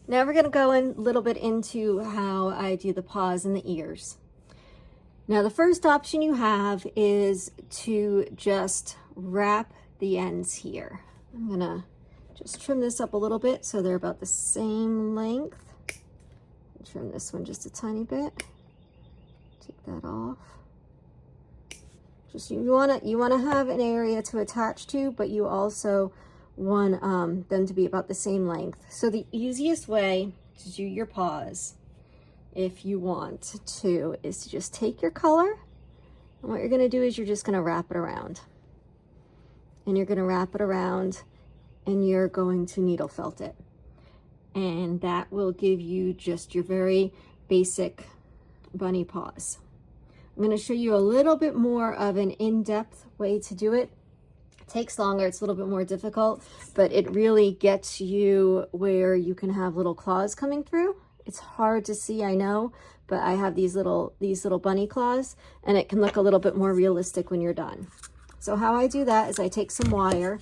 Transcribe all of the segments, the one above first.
Now we're gonna go in a little bit into how I do the paws and the ears. Now the first option you have is to just wrap the ends here. I'm gonna just trim this up a little bit so they're about the same length. Trim this one just a tiny bit. Take that off. Just you wanna have an area to attach to, but you also want them to be about the same length. So the easiest way to do your paws, if you want to, is to just take your color, and what you're gonna do is you're just gonna wrap it around. And you're gonna wrap it around and you're going to needle felt it. And that will give you just your very basic bunny paws. I'm gonna show you a little bit more of an in-depth way to do it. It takes longer, it's a little bit more difficult, but it really gets you where you can have little claws coming through. It's hard to see, I know, but I have these little bunny claws, and it can look a little bit more realistic when you're done. So how I do that is I take some wire.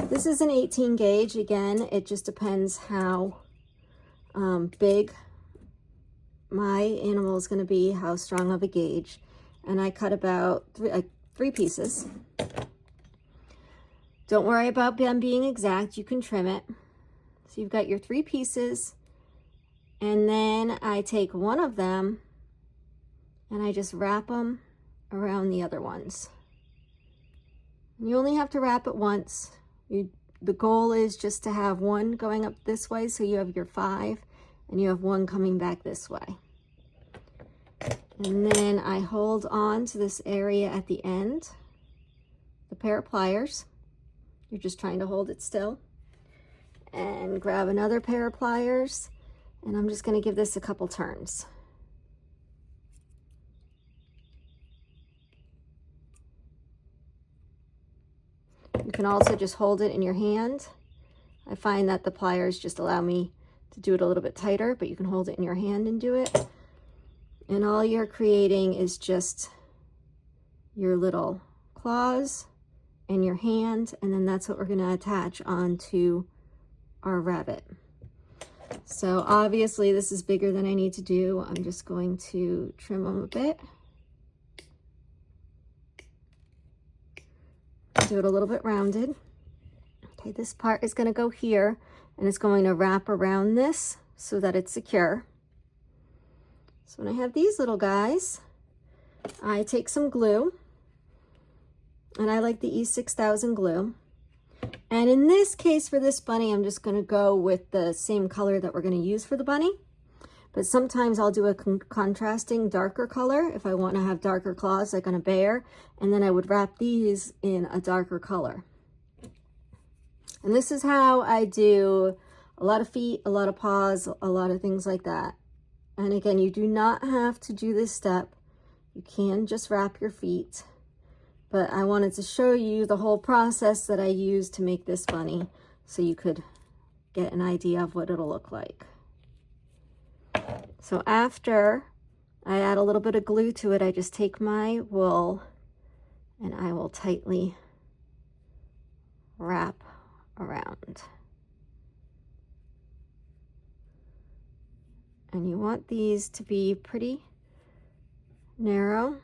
This is an 18 gauge. Again, it just depends how big my animal is going to be, how strong of a gauge. And I cut about three pieces. Don't worry about them being exact, you can trim it. So you've got your 3 pieces, and then I take one of them and I just wrap them around the other ones. You only have to wrap it once. The goal is just to have one going up this way, so you have your 5, and you have one coming back this way. And then I hold on to this area at the end, the pair of pliers. You're just trying to hold it still. And grab another pair of pliers, and I'm just going to give this a couple turns. You can also just hold it in your hand. I find that the pliers just allow me to do it a little bit tighter, but you can hold it in your hand and do it. And all you're creating is just your little claws and your hand, and then that's what we're going to attach onto our rabbit. So obviously this is bigger than I need to do. I'm just going to trim them a bit. Do it a little bit rounded. Okay, this part is going to go here, and it's going to wrap around this so that it's secure. So when I have these little guys, I take some glue, and I like the E6000 glue. And in this case, for this bunny, I'm just going to go with the same color that we're going to use for the bunny. But sometimes I'll do a contrasting darker color if I want to have darker claws like on a bear, and then I would wrap these in a darker color. And this is how I do a lot of feet, a lot of paws, a lot of things like that. And again, you do not have to do this step. You can just wrap your feet. But I wanted to show you the whole process that I used to make this bunny so you could get an idea of what it'll look like. So after I add a little bit of glue to it, I just take my wool and I will tightly wrap around. And you want these to be pretty narrow,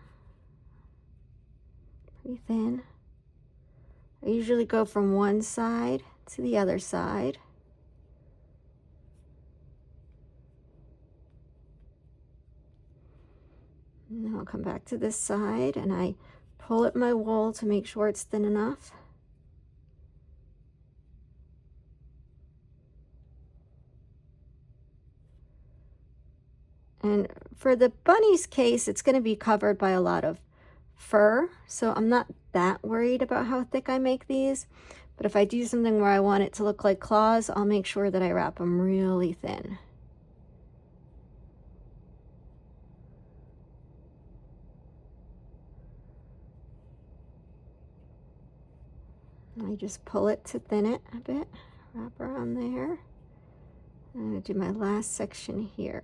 pretty thin. I usually go from one side to the other side. And I'll come back to this side and I pull at my wool to make sure it's thin enough. And for the bunny's case, it's going to be covered by a lot of fur, so I'm not that worried about how thick I make these. But if I do something where I want it to look like claws, I'll make sure that I wrap them really thin. I just pull it to thin it a bit, wrap around there. And I'm going to do my last section here.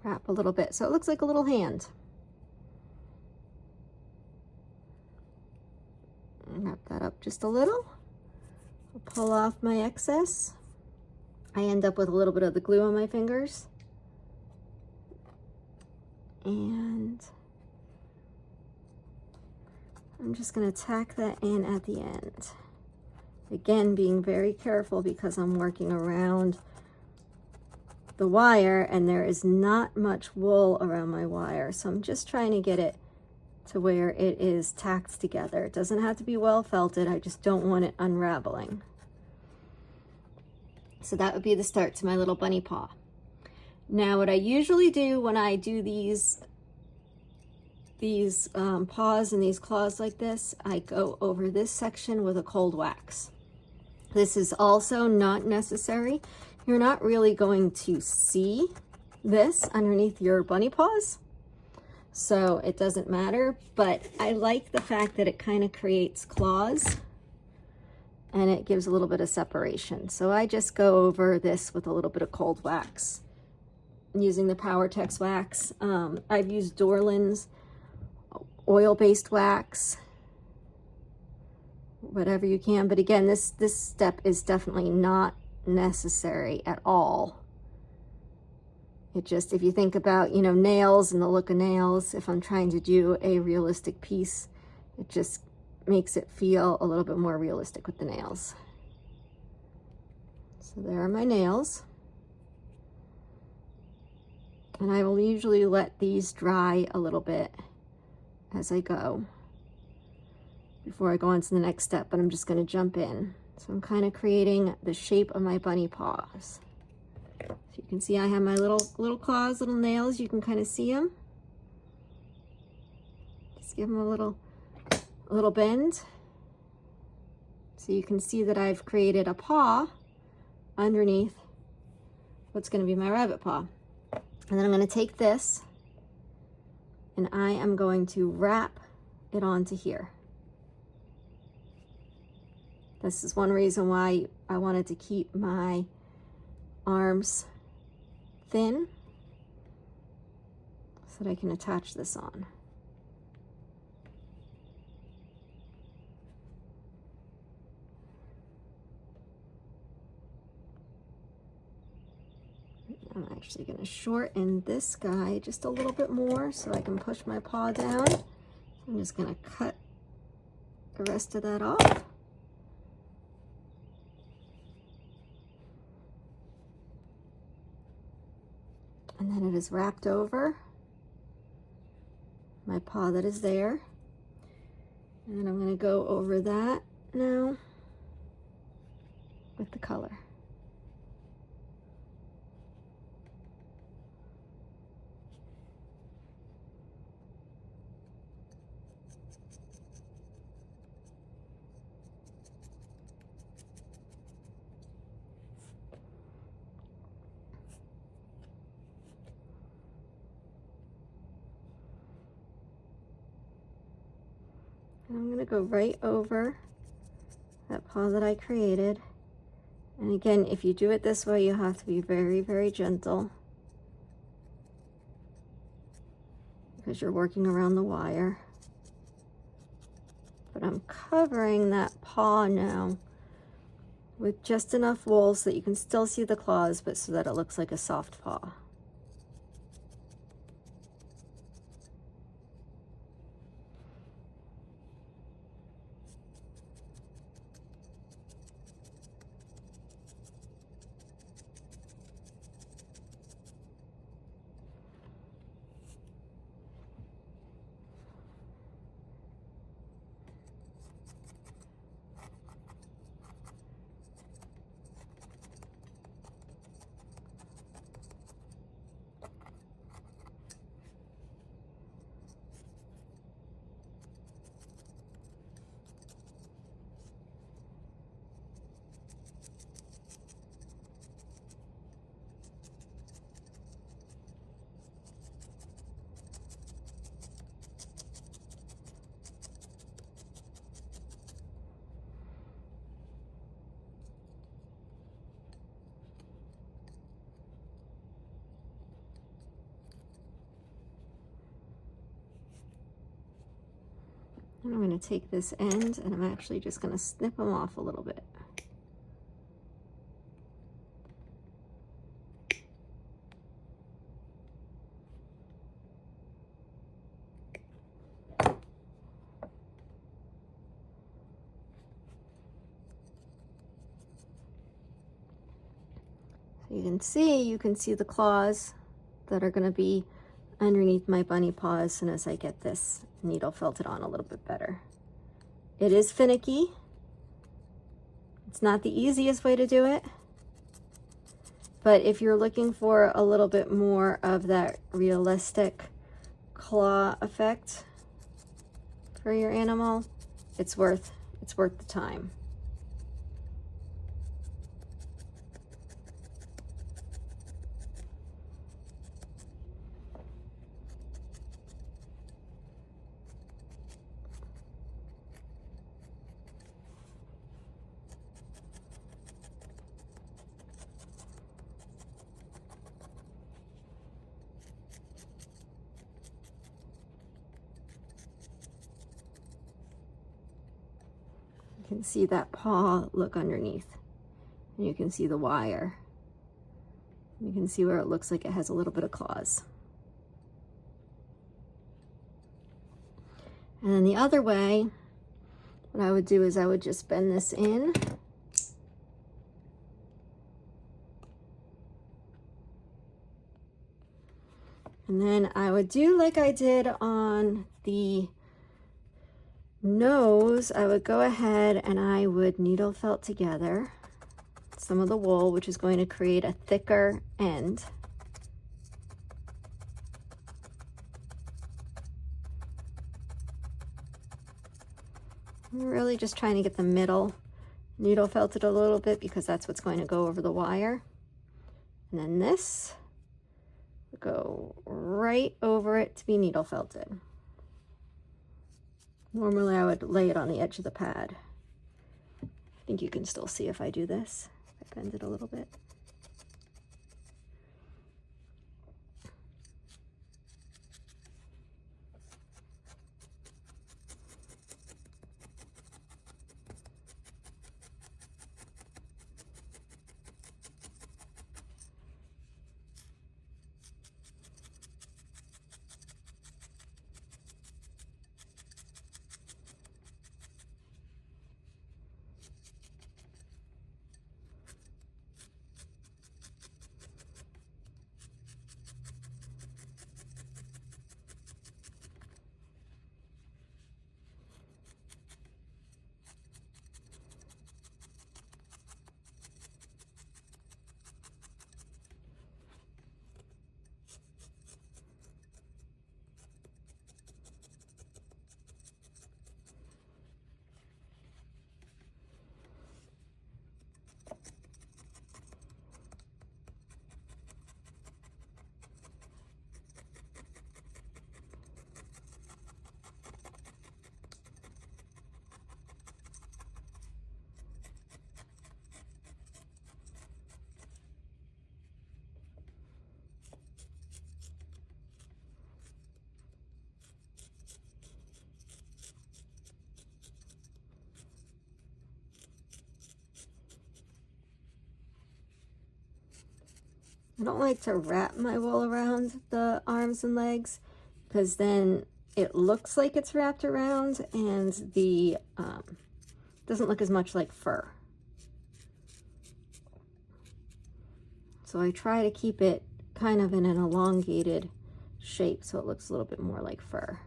Wrap a little bit so it looks like a little hand. that up just a little. I'll pull off my excess. I end up with a little bit of the glue on my fingers. And I'm just going to tack that in at the end. Again, being very careful because I'm working around the wire and there is not much wool around my wire. So I'm just trying to get it to where it is tacked together. It doesn't have to be well felted. I just don't want it unraveling. So that would be the start to my little bunny paw. Now what I usually do when I do these paws and these claws like this, I go over this section with a cold wax. This is also not necessary. You're not really going to see this underneath your bunny paws, so it doesn't matter, but I like the fact that it kind of creates claws and it gives a little bit of separation. So I just go over this with a little bit of cold wax. I'm using the PowerTex wax. I've used Dorland's oil-based wax, whatever you can. But again, this step is definitely not necessary at all. It just, if you think about, you know, nails and the look of nails, if I'm trying to do a realistic piece, it just makes it feel a little bit more realistic with the nails. So there are my nails. And I will usually let these dry a little bit as I go before I go on to the next step, but I'm just going to jump in. So I'm kind of creating the shape of my bunny paws. So you can see I have my little claws, little nails. You can kind of see them. Just give them a little bend. So you can see that I've created a paw underneath what's going to be my rabbit paw. And then I'm going to take this and I am going to wrap it onto here. This is one reason why I wanted to keep my arms thin so that I can attach this on. I'm actually going to shorten this guy just a little bit more so I can push my paw down. I'm just going to cut the rest of that off. And then it is wrapped over my paw that is there. And then I'm going to go over that now with the color. And I'm going to go right over that paw that I created. And again, if you do it this way, you have to be very, very gentle because you're working around the wire. But I'm covering that paw now with just enough wool so that you can still see the claws, but so that it looks like a soft paw. And I'm going to take this end and I'm actually just going to snip them off a little bit. So you can see the claws that are going to be underneath my bunny paw as soon as I get this needle felted on a little bit better. It is finicky. It's not the easiest way to do it, but if you're looking for a little bit more of that realistic claw effect for your animal, it's worth the time. You can see that paw look underneath, and you can see the wire. You can see where it looks like it has a little bit of claws. And then the other way, what I would do is I would just bend this in. And then I would do like I did on the nose. I would go ahead and I would needle felt together some of the wool, which is going to create a thicker end. I'm really just trying to get the middle needle felted a little bit because that's what's going to go over the wire. And then this will go right over it to be needle felted. Normally I would lay it on the edge of the pad. I think you can still see if I do this. I bend it a little bit. I don't like to wrap my wool around the arms and legs because then it looks like it's wrapped around and the doesn't look as much like fur. So I try to keep it kind of in an elongated shape so it looks a little bit more like fur.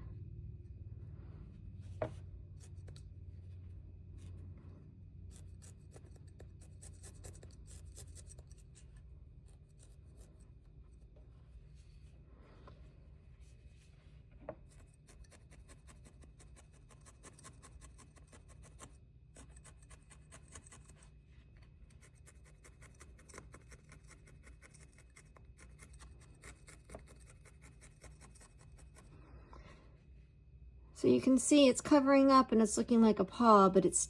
So you can see it's covering up and it's looking like a paw, but it's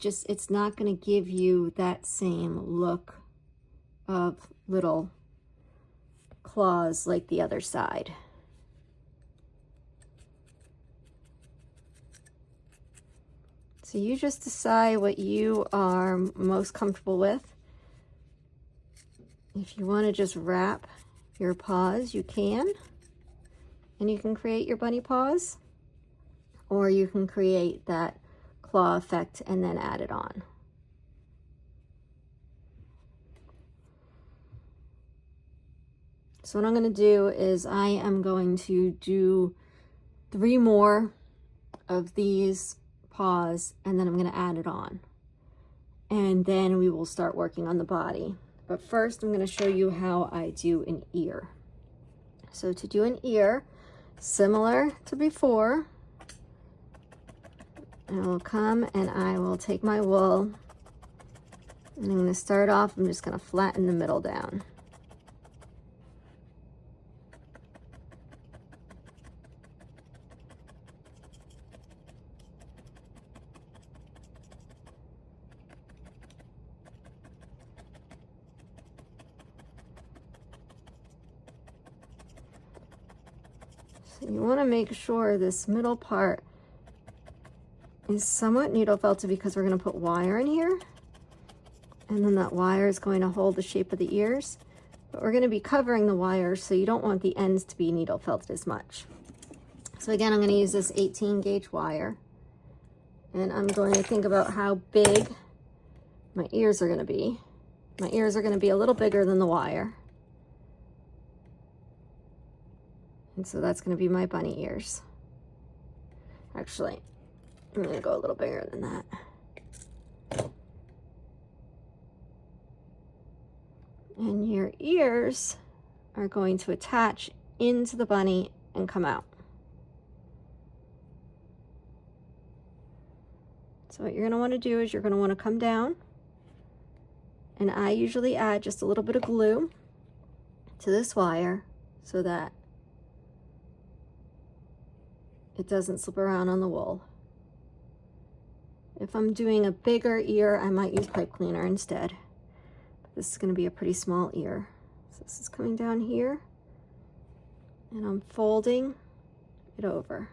not going to give you that same look of little claws like the other side. So you just decide what you are most comfortable with. If you want to just wrap your paws, you can. And you can create your bunny paws. Or you can create that claw effect and then add it on. So what I'm going to do is I am going to do 3 more of these paws, and then I'm going to add it on. And then we will start working on the body. But first I'm going to show you how I do an ear. So to do an ear, similar to before, I will come and I will take my wool, and I'm going to start off, I'm just going to flatten the middle down. So you want to make sure this middle part is somewhat needle felted, because we're going to put wire in here, and then that wire is going to hold the shape of the ears, but we're going to be covering the wire, so you don't want the ends to be needle felted as much. So again, I'm going to use this 18 gauge wire, and I'm going to think about how big my ears are going to be. My ears are going to be a little bigger than the wire, and so that's going to be my bunny ears. Actually, I'm going to go a little bigger than that. And your ears are going to attach into the bunny and come out. So what you're going to want to do is you're going to want to come down, and I usually add just a little bit of glue to this wire so that it doesn't slip around on the wool. If I'm doing a bigger ear, I might use pipe cleaner instead. But this is going to be a pretty small ear. So this is coming down here, and I'm folding it over.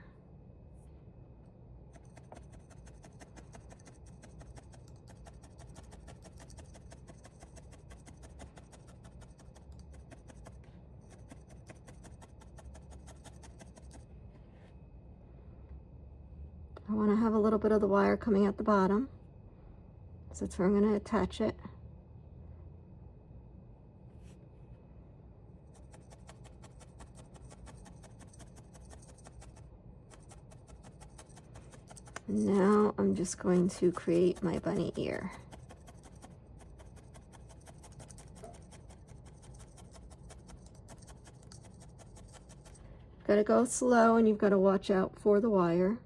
I want to have a little bit of the wire coming at the bottom, so that's where I'm going to attach it. And now I'm just going to create my bunny ear. You've got to go slow, and you've got to watch out for the wire.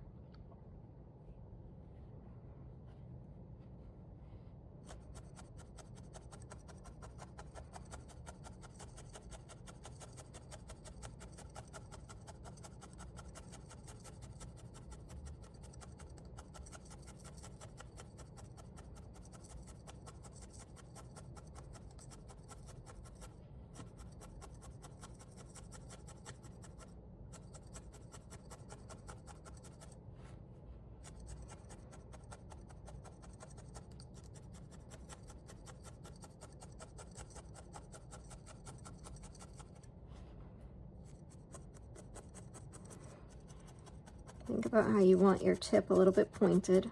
Think about how you want your tip a little bit pointed.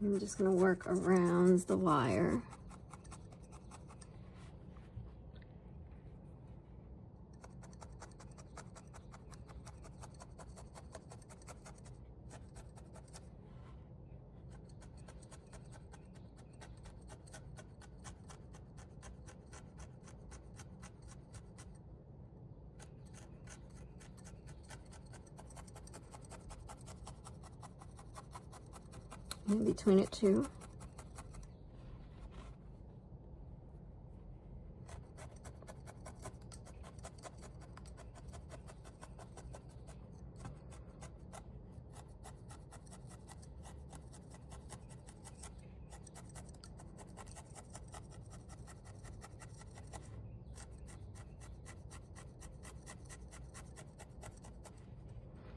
I'm just going to work around the wire. in between it too.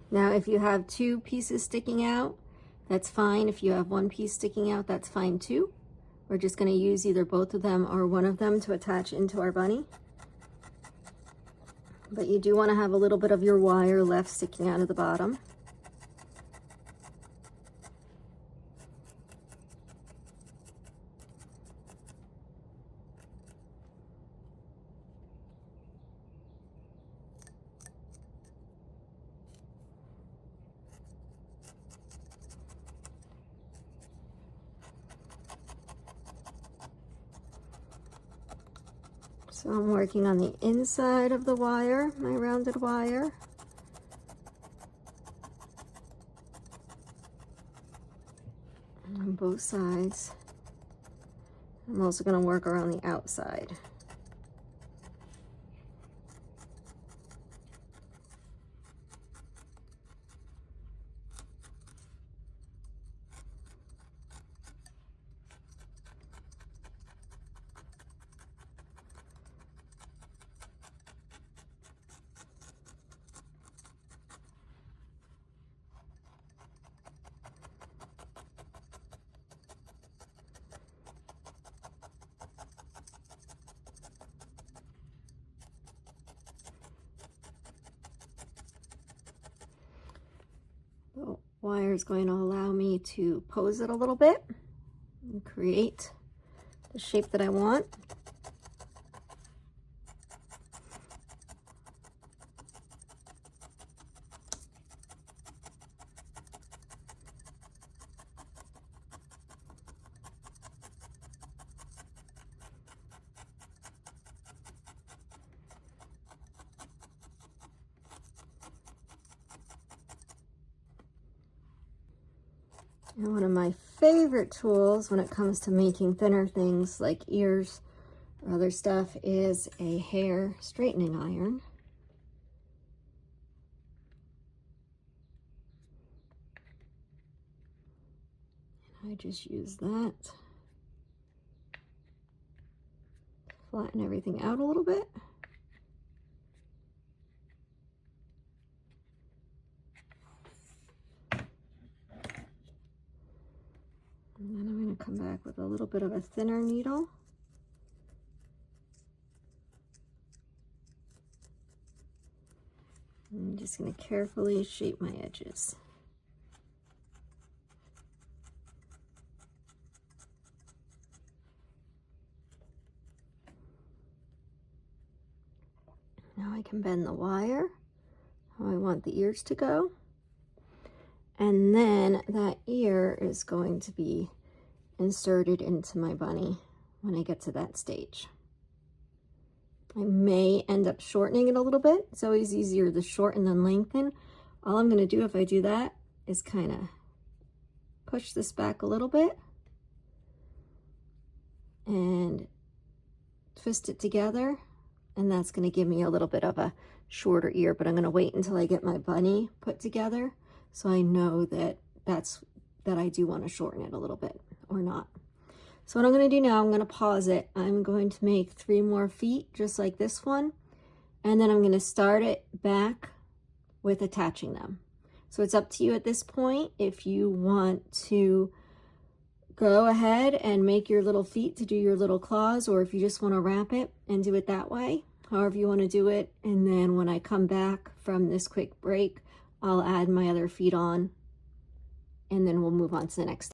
Now, if you have two pieces sticking out, that's fine. If you have one piece sticking out, that's fine too. We're just going to use either both of them or one of them to attach into our bunny. But you do want to have a little bit of your wire left sticking out of the bottom. So I'm working on the inside of the wire, my rounded wire. On both sides. I'm also going to work around the outside. The wire is going to allow me to pose it a little bit and create the shape that I want. And one of my favorite tools when it comes to making thinner things like ears or other stuff is a hair straightening iron. And I just use that to flatten everything out a little bit. And then I'm going to come back with a little bit of a thinner needle. I'm just going to carefully shape my edges. Now I can bend the wire how I want the ears to go. And then that ear is going to be inserted into my bunny when I get to that stage. I may end up shortening it a little bit. It's always easier to shorten than lengthen. All I'm going to do if I do that is kind of push this back a little bit and twist it together, and that's going to give me a little bit of a shorter ear, but I'm going to wait until I get my bunny put together so I know that I do want to shorten it a little bit or not. So what I'm going to do now, I'm going to pause it. I'm going to make 3 more feet just like this one, and then I'm going to start it back with attaching them. So it's up to you at this point if you want to go ahead and make your little feet to do your little claws, or if you just want to wrap it and do it that way, however you want to do it. And then when I come back from this quick break, I'll add my other feet on, and then we'll move on to the next step.